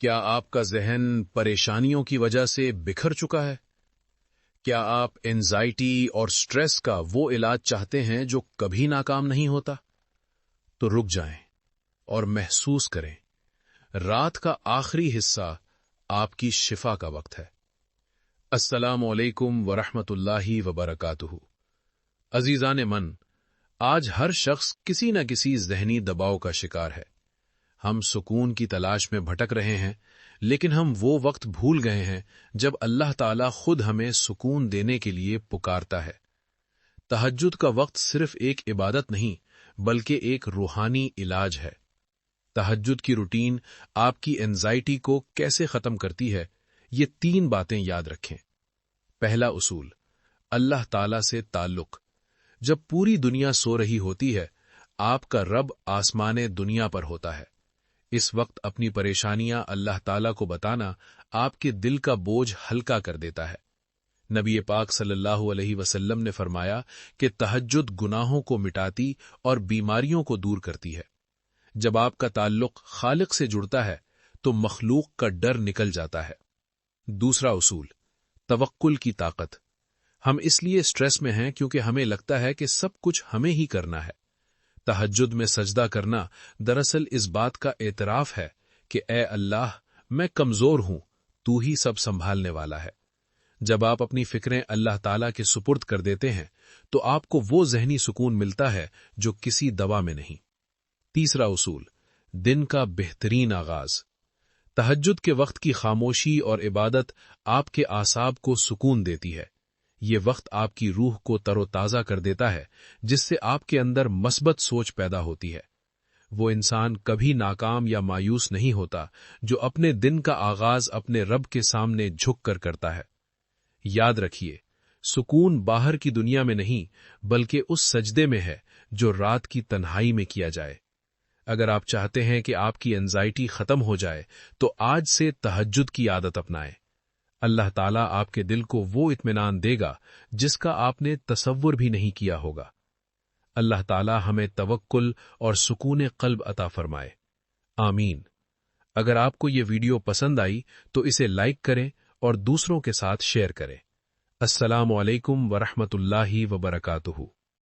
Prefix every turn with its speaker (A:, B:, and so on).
A: کیا آپ کا ذہن پریشانیوں کی وجہ سے بکھر چکا ہے؟ کیا آپ اینزائٹی اور سٹریس کا وہ علاج چاہتے ہیں جو کبھی ناکام نہیں ہوتا؟ تو رک جائیں اور محسوس کریں، رات کا آخری حصہ آپ کی شفا کا وقت ہے۔ السلام علیکم ورحمۃ اللہ وبرکاتہ۔ عزیزان من، آج ہر شخص کسی نہ کسی ذہنی دباؤ کا شکار ہے۔ ہم سکون کی تلاش میں بھٹک رہے ہیں، لیکن ہم وہ وقت بھول گئے ہیں جب اللہ تعالیٰ خود ہمیں سکون دینے کے لیے پکارتا ہے۔ تہجد کا وقت صرف ایک عبادت نہیں بلکہ ایک روحانی علاج ہے۔ تہجد کی روٹین آپ کی اینزائٹی کو کیسے ختم کرتی ہے، یہ 3 باتیں یاد رکھیں۔ پہلا اصول، اللہ تعالیٰ سے تعلق۔ جب پوری دنیا سو رہی ہوتی ہے، آپ کا رب آسمان دنیا پر ہوتا ہے۔ اس وقت اپنی پریشانیاں اللہ تعالیٰ کو بتانا آپ کے دل کا بوجھ ہلکا کر دیتا ہے۔ نبی پاک صلی اللہ علیہ وسلم نے فرمایا کہ تہجد گناہوں کو مٹاتی اور بیماریوں کو دور کرتی ہے۔ جب آپ کا تعلق خالق سے جڑتا ہے تو مخلوق کا ڈر نکل جاتا ہے۔ دوسرا اصول، توکل کی طاقت۔ ہم اس لیے سٹریس میں ہیں کیونکہ ہمیں لگتا ہے کہ سب کچھ ہمیں ہی کرنا ہے۔ تہجد میں سجدہ کرنا دراصل اس بات کا اعتراف ہے کہ اے اللہ، میں کمزور ہوں، تو ہی سب سنبھالنے والا ہے۔ جب آپ اپنی فکریں اللہ تعالیٰ کے سپرد کر دیتے ہیں تو آپ کو وہ ذہنی سکون ملتا ہے جو کسی دوا میں نہیں۔ تیسرا اصول، دن کا بہترین آغاز۔ تہجد کے وقت کی خاموشی اور عبادت آپ کے اعصاب کو سکون دیتی ہے۔ یہ وقت آپ کی روح کو تر و تازہ کر دیتا ہے، جس سے آپ کے اندر مثبت سوچ پیدا ہوتی ہے۔ وہ انسان کبھی ناکام یا مایوس نہیں ہوتا جو اپنے دن کا آغاز اپنے رب کے سامنے جھک کر کرتا ہے۔ یاد رکھیے، سکون باہر کی دنیا میں نہیں بلکہ اس سجدے میں ہے جو رات کی تنہائی میں کیا جائے۔ اگر آپ چاہتے ہیں کہ آپ کی اینزائٹی ختم ہو جائے تو آج سے تہجد کی عادت اپنائیں۔ اللہ تعالیٰ آپ کے دل کو وہ اطمینان دے گا جس کا آپ نے تصور بھی نہیں کیا ہوگا۔ اللہ تعالیٰ ہمیں توکل اور سکون قلب عطا فرمائے، آمین۔ اگر آپ کو یہ ویڈیو پسند آئی تو اسے لائک کریں اور دوسروں کے ساتھ شیئر کریں۔ السلام علیکم ورحمۃ اللہ وبرکاتہ۔